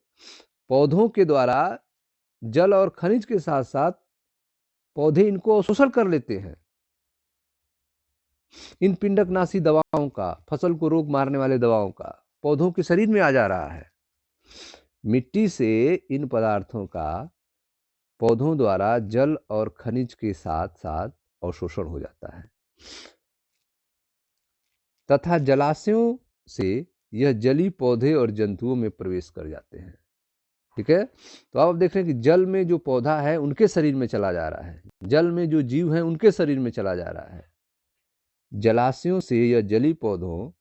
पौधों के द्वारा जल और खनिज के साथ साथ पौधे इनको अवशोषण कर लेते हैं। इन पिंडकनाशी दवाओं का, फसल को रोग मारने वाले दवाओं का पौधों के शरीर में आ जा रहा है। मिट्टी से इन पदार्थों का पौधों द्वारा जल और खनिज के साथ साथ अवशोषण हो जाता है तथा जलाशयों से यह जली पौधे और जंतुओं में प्रवेश कर जाते हैं। ठीक है, तो आप देख रहे हैं कि जल में जो पौधा है उनके शरीर में चला जा रहा है, जल में जो जीव है उनके शरीर में चला जा रहा है। जलाशयों से यह जली पौधों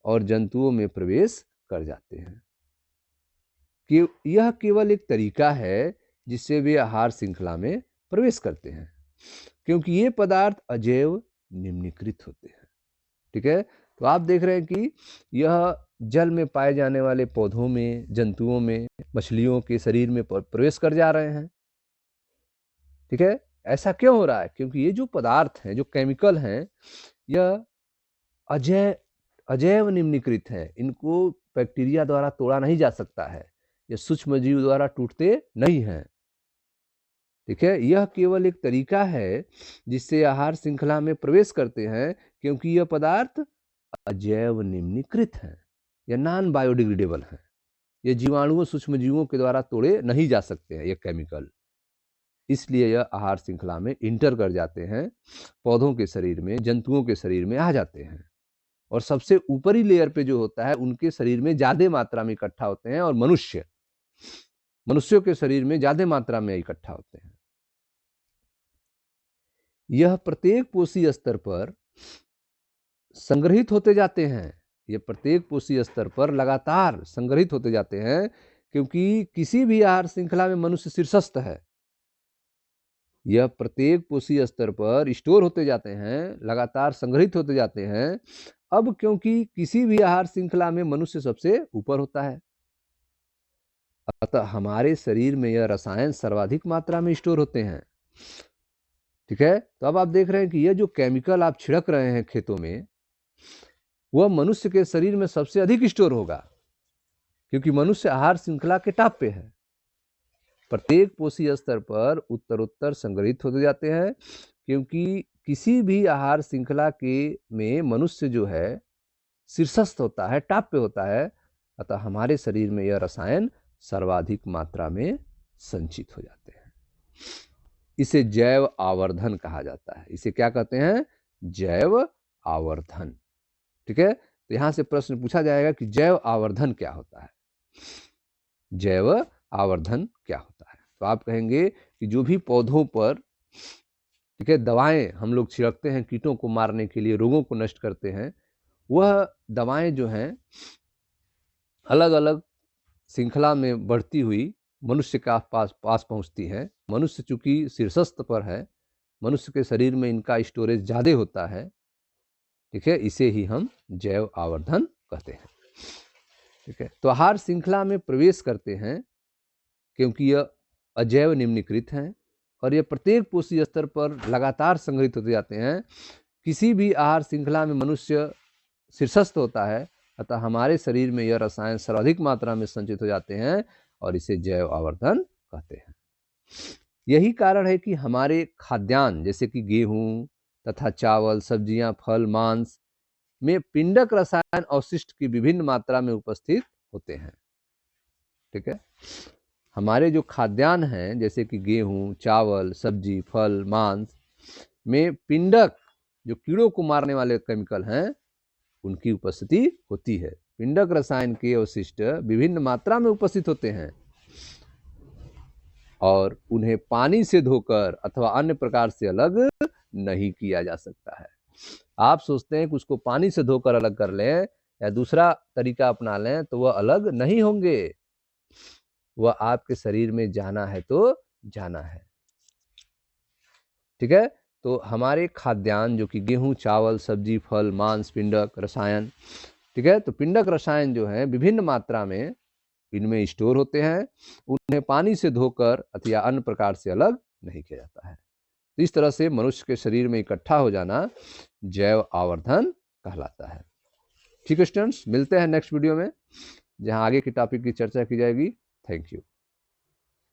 और जंतुओं में प्रवेश कर जाते हैं। कि यह केवल एक तरीका है जिससे वे आहार श्रृंखला में प्रवेश करते हैं, क्योंकि ये पदार्थ अजैव निम्नीकृत होते हैं। ठीक है, तो आप देख रहे हैं कि यह जल में पाए जाने वाले पौधों में, जंतुओं में, मछलियों के शरीर में प्रवेश कर जा रहे हैं। ठीक है, ऐसा क्यों हो रहा है? क्योंकि ये जो पदार्थ हैं, जो केमिकल हैं, यह अजैव निम्नीकृत है। इनको बैक्टीरिया द्वारा तोड़ा नहीं जा सकता है, ये सूक्ष्म जीव द्वारा टूटते नहीं हैं। ठीक है, यह केवल एक तरीका है जिससे आहार श्रृंखला में प्रवेश करते हैं, क्योंकि यह पदार्थ अजैव निम्नीकृत है, यह नॉन बायोडिग्रेडेबल है। ये जीवाणुओं, सूक्ष्म जीवों के द्वारा तोड़े नहीं जा सकते हैं ये केमिकल, इसलिए यह आहार श्रृंखला में इंटर कर जाते हैं, पौधों के शरीर में, जंतुओं के शरीर में आ जाते हैं और सबसे ऊपरी लेयर पे जो होता है उनके शरीर में ज्यादा मात्रा में इकट्ठा होते हैं और मनुष्यों के शरीर में ज्यादा मात्रा में इकट्ठा होते हैं। यह प्रत्येक पोषी स्तर पर संग्रहित होते जाते हैं, ये प्रत्येक पोषी स्तर पर लगातार संग्रहित होते जाते हैं, क्योंकि किसी भी आहार श्रृंखला में मनुष्य शीर्षस्थ है। यह प्रत्येक पोषी स्तर पर स्टोर होते जाते हैं, लगातार संग्रहित होते जाते हैं। अब क्योंकि किसी भी आहार श्रृंखला में मनुष्य सबसे ऊपर होता है, अतः हमारे शरीर में यह रसायन सर्वाधिक मात्रा में स्टोर होते हैं। ठीक है, तो अब आप देख रहे हैं कि यह जो केमिकल आप छिड़क रहे हैं खेतों में, वह मनुष्य के शरीर में सबसे अधिक स्टोर होगा, क्योंकि मनुष्य आहार श्रृंखला के टॉप पे है। प्रत्येक पोषी स्तर पर उत्तरोत्तर संग्रहित होते जाते हैं, क्योंकि किसी भी आहार श्रृंखला के में मनुष्य जो है शीर्षस्थ होता है, टॉप पे होता है, अतः हमारे शरीर में यह रसायन सर्वाधिक मात्रा में संचित हो जाते हैं। इसे जैव आवर्धन कहा जाता है। इसे क्या कहते हैं? जैव आवर्धन। ठीक है, तो यहां से प्रश्न पूछा जाएगा कि जैव आवर्धन क्या होता है? जैव आवर्धन क्या होता है? तो आप कहेंगे कि जो भी पौधों पर, ठीक है, दवाएं हम लोग छिड़कते हैं कीटों को मारने के लिए, रोगों को नष्ट करते हैं, वह दवाएं जो हैं अलग अलग श्रृंखला में बढ़ती हुई मनुष्य के पास पहुंचती हैं। मनुष्य चूंकि शीर्षस्थ पर है, मनुष्य के शरीर में इनका स्टोरेज ज़्यादा होता है। ठीक है, इसे ही हम जैव आवर्धन कहते हैं। ठीक है, तो आहार श्रृंखला में प्रवेश करते हैं क्योंकि यह अजैव निम्नीकृत हैं और यह प्रत्येक पोषी स्तर पर लगातार संग्रहित होते जाते हैं। किसी भी आहार श्रृंखला में मनुष्य शीर्षस्थ होता है, अतः हमारे शरीर में यह रसायन सर्वाधिक मात्रा में संचित हो जाते हैं और इसे जैव आवर्धन कहते हैं। यही कारण है कि हमारे खाद्यान्न जैसे कि गेहूं तथा चावल, सब्जियां, फल, मांस में पिंडक रसायन अवशिष्ट की विभिन्न मात्रा में उपस्थित होते हैं। ठीक है, हमारे जो खाद्यान्न हैं जैसे कि गेहूँ, चावल, सब्जी, फल, मांस में पिंडक जो कीड़ों को मारने वाले केमिकल हैं उनकी उपस्थिति होती है। पिंडक रसायन के अवशिष्ट विभिन्न मात्रा में उपस्थित होते हैं और उन्हें पानी से धोकर अथवा अन्य प्रकार से अलग नहीं किया जा सकता है। आप सोचते हैं कि उसको पानी से धोकर अलग कर लें या दूसरा तरीका अपना लें तो वह अलग नहीं होंगे, वह आपके शरीर में जाना है तो जाना है। ठीक है, तो हमारे खाद्यान्न जो कि गेहूं, चावल, सब्जी, फल, मांस, पिंडक रसायन, ठीक है, तो पिंडक रसायन जो है विभिन्न मात्रा में इनमें स्टोर होते हैं, उन्हें पानी से धोकर अथवा अन्य प्रकार से अलग नहीं किया जाता है। तो इस तरह से मनुष्य के शरीर में इकट्ठा हो जाना जैव आवर्धन कहलाता है। ठीक है स्टूडेंट्स, मिलते हैं नेक्स्ट वीडियो में जहां आगे की टॉपिक की चर्चा की जाएगी। Thank you.